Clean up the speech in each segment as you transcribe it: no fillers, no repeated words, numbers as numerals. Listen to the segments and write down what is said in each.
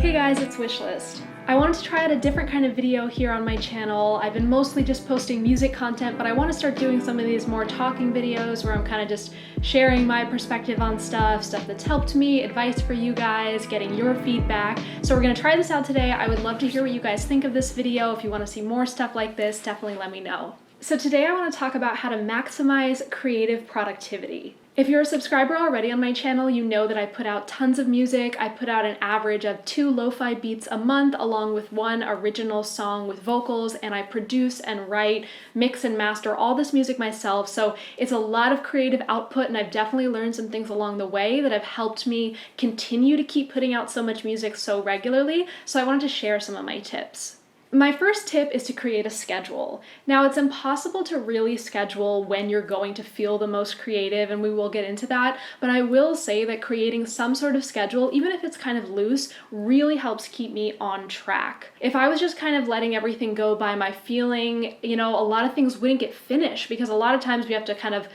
Hey guys, it's Wishlyst. I wanted to try out a different kind of video here on my channel. I've been mostly just posting music content, but I want to start doing some of these more talking videos where I'm kind of just sharing my perspective on stuff that's helped me, advice for you guys, getting your feedback. So we're going to try this out today. I would love to hear what you guys think of this video. If you want to see more stuff like this, definitely let me know. So today I want to talk about how to maximize creative productivity. If you're a subscriber already on my channel, you know that I put out tons of music. I put out an average of 2 lo-fi beats a month along with 1 original song with vocals, and I produce and write, mix and master all this music myself. So it's a lot of creative output, and I've definitely learned some things along the way that have helped me continue to keep putting out so much music so regularly. So I wanted to share some of my tips. My first tip is to create a schedule. Now, it's impossible to really schedule when you're going to feel the most creative, and we will get into that, but I will say that creating some sort of schedule, even if it's kind of loose, really helps keep me on track. If I was just kind of letting everything go by my feeling, a lot of things wouldn't get finished, because a lot of times we have to kind of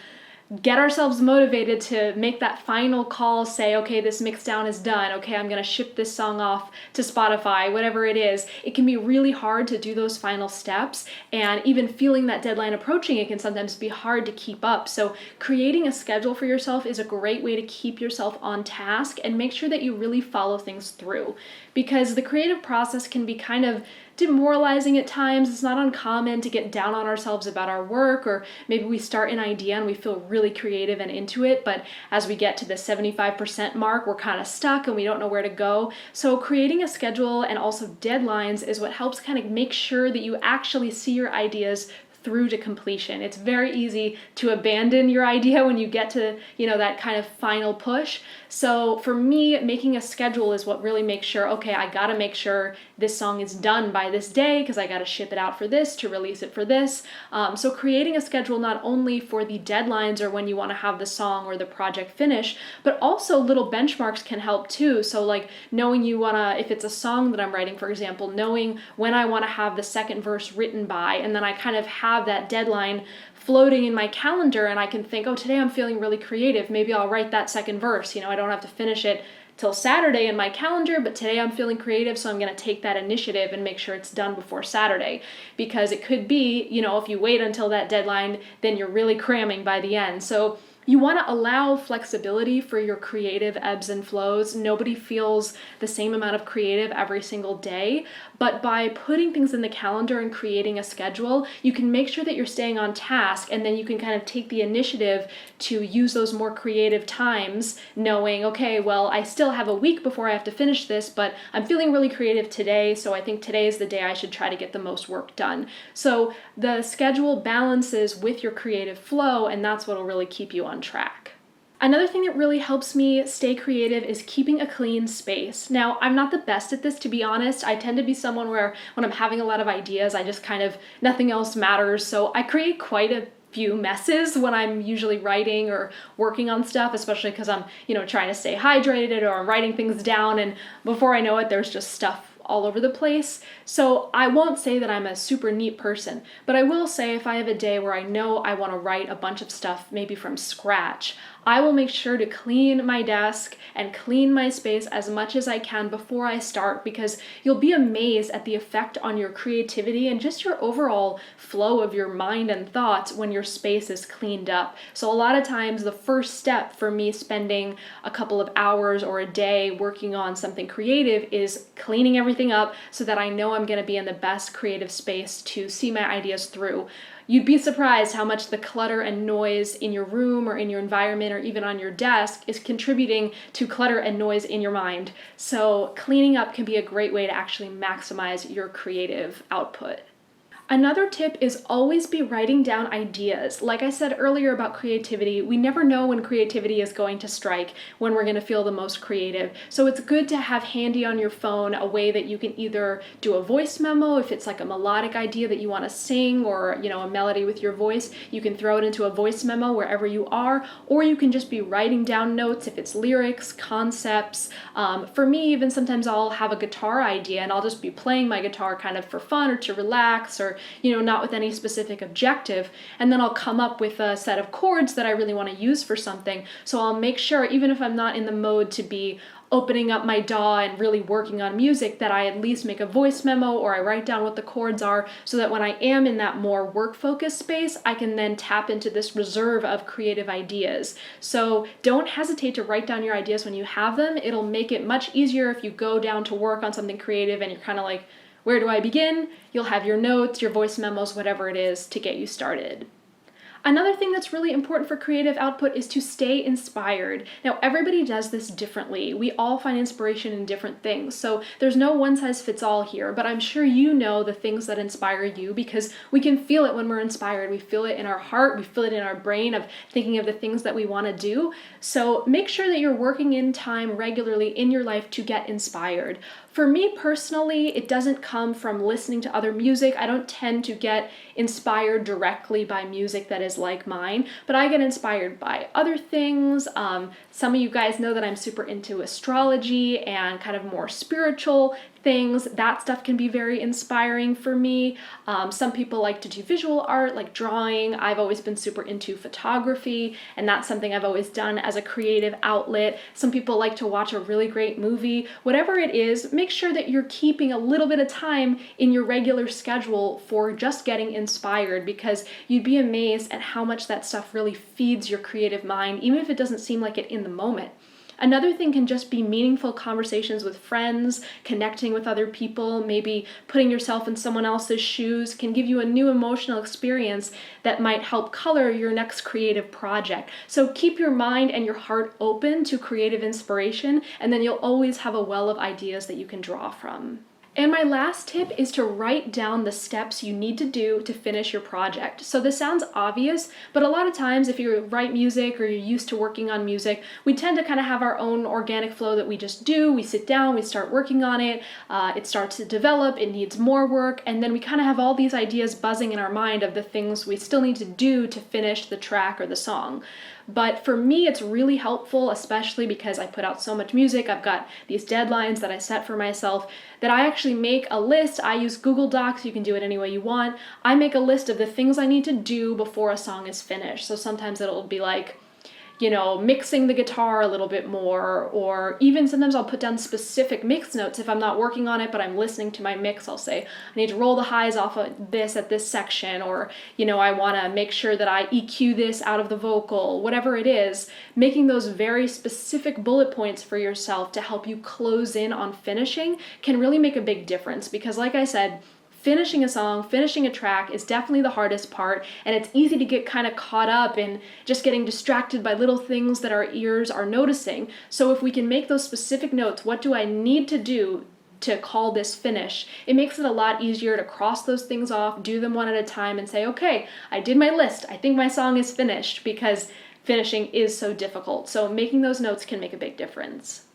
get ourselves motivated to make that final call, say, okay, this mix down is done, okay, I'm gonna ship this song off to Spotify, whatever it is. It can be really hard to do those final steps, and even feeling that deadline approaching, it can sometimes be hard to keep up. So creating a schedule for yourself is a great way to keep yourself on task and make sure that you really follow things through, because the creative process can be kind of demoralizing at times. It's not uncommon to get down on ourselves about our work, or maybe we start an idea and we feel really creative and into it, but as we get to the 75% mark, we're kind of stuck and we don't know where to go. So creating a schedule and also deadlines is what helps kind of make sure that you actually see your ideas through to completion. It's very easy to abandon your idea when you get to, that kind of final push. So for me, making a schedule is what really makes sure, okay, I gotta make sure this song is done by this day because I gotta ship it out for this, to release it for this. So creating a schedule not only for the deadlines or when you wanna have the song or the project finished, but also little benchmarks can help too. So like knowing if it's a song that I'm writing, for example, knowing when I wanna have the second verse written by, and then I kind of have that deadline floating in my calendar, and I can think, oh, today I'm feeling really creative. Maybe I'll write that second verse. I don't have to finish it till Saturday in my calendar, but today I'm feeling creative, so I'm going to take that initiative and make sure it's done before Saturday. Because it could be, if you wait until that deadline, then you're really cramming by the end. So you want to allow flexibility for your creative ebbs and flows. Nobody feels the same amount of creative every single day, but by putting things in the calendar and creating a schedule, you can make sure that you're staying on task, and then you can kind of take the initiative to use those more creative times, knowing, okay, well, I still have a week before I have to finish this, but I'm feeling really creative today, so I think today is the day I should try to get the most work done. So the schedule balances with your creative flow, and that's what will really keep you on track. Another thing that really helps me stay creative is keeping a clean space. Now, I'm not the best at this, to be honest. I tend to be someone where when I'm having a lot of ideas, I just kind of, nothing else matters. So I create quite a few messes when I'm usually writing or working on stuff, especially because I'm, trying to stay hydrated, or I'm writing things down, and before I know it, there's just stuff all over the place. So I won't say that I'm a super neat person, but I will say if I have a day where I know I want to write a bunch of stuff, maybe from scratch, I will make sure to clean my desk and clean my space as much as I can before I start, because you'll be amazed at the effect on your creativity and just your overall flow of your mind and thoughts when your space is cleaned up. So a lot of times the first step for me spending a couple of hours or a day working on something creative is cleaning everything up so that I know I'm going to be in the best creative space to see my ideas through. You'd be surprised how much the clutter and noise in your room or in your environment or even on your desk is contributing to clutter and noise in your mind. So cleaning up can be a great way to actually maximize your creative output. Another tip is always be writing down ideas. Like I said earlier about creativity, we never know when creativity is going to strike, when we're going to feel the most creative. So it's good to have handy on your phone a way that you can either do a voice memo, if it's like a melodic idea that you want to sing, or a melody with your voice, you can throw it into a voice memo wherever you are, or you can just be writing down notes if it's lyrics, concepts. For me, even sometimes I'll have a guitar idea and I'll just be playing my guitar kind of for fun or to relax, or not with any specific objective. And then I'll come up with a set of chords that I really want to use for something. So I'll make sure, even if I'm not in the mode to be opening up my DAW and really working on music, that I at least make a voice memo or I write down what the chords are, so that when I am in that more work-focused space, I can then tap into this reserve of creative ideas. So don't hesitate to write down your ideas when you have them. It'll make it much easier if you go down to work on something creative and you're kind of like, where do I begin? You'll have your notes, your voice memos, whatever it is to get you started. Another thing that's really important for creative output is to stay inspired. Now, everybody does this differently. We all find inspiration in different things, so there's no one size fits all here, but I'm sure you know the things that inspire you, because we can feel it when we're inspired. We feel it in our heart, we feel it in our brain of thinking of the things that we want to do. So make sure that you're working in time regularly in your life to get inspired. For me personally, it doesn't come from listening to other music. I don't tend to get inspired directly by music that is like mine, but I get inspired by other things. Some of you guys know that I'm super into astrology and kind of more spiritual things. That stuff can be very inspiring for me. Some people like to do visual art, like drawing. I've always been super into photography, and that's something I've always done as a creative outlet. Some people like to watch a really great movie. Whatever it is, make sure that you're keeping a little bit of time in your regular schedule for just getting inspired, because you'd be amazed at how much that stuff really feeds your creative mind, even if it doesn't seem like it in the moment. Another thing can just be meaningful conversations with friends, connecting with other people, maybe putting yourself in someone else's shoes can give you a new emotional experience that might help color your next creative project. So keep your mind and your heart open to creative inspiration, and then you'll always have a well of ideas that you can draw from. And my last tip is to write down the steps you need to do to finish your project. So this sounds obvious, but a lot of times if you write music or you're used to working on music, we tend to kind of have our own organic flow that we just do. We sit down, we start working on it, it starts to develop, it needs more work, and then we kind of have all these ideas buzzing in our mind of the things we still need to do to finish the track or the song. But for me, it's really helpful, especially because I put out so much music. I've got these deadlines that I set for myself, that I actually make a list. I use Google Docs. You can do it any way you want. I make a list of the things I need to do before a song is finished. So sometimes it'll be like, mixing the guitar a little bit more, or even sometimes I'll put down specific mix notes. If I'm not working on it, but I'm listening to my mix, I'll say, I need to roll the highs off of this at this section, or, I want to make sure that I EQ this out of the vocal, whatever it is. Making those very specific bullet points for yourself to help you close in on finishing can really make a big difference, because like I said, finishing a song, finishing a track is definitely the hardest part, and it's easy to get kind of caught up in just getting distracted by little things that our ears are noticing. So if we can make those specific notes, what do I need to do to call this finish? It makes it a lot easier to cross those things off, do them one at a time, and say, okay, I did my list. I think my song is finished, because finishing is so difficult. So making those notes can make a big difference.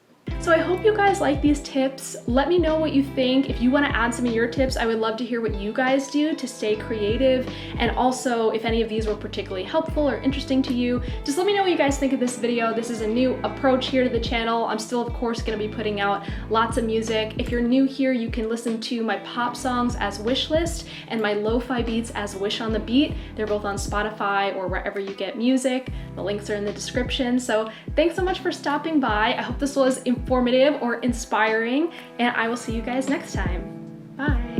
So I hope you guys like these tips. Let me know what you think. If you want to add some of your tips, I would love to hear what you guys do to stay creative. And also, if any of these were particularly helpful or interesting to you, just let me know what you guys think of this video. This is a new approach here to the channel. I'm still, of course, going to be putting out lots of music. If you're new here, you can listen to my pop songs as Wishlist and my lo-fi beats as Wish on the Beat. They're both on Spotify or wherever you get music. The links are in the description. So thanks so much for stopping by. I hope this was informative or inspiring, and I will see you guys next time. Bye.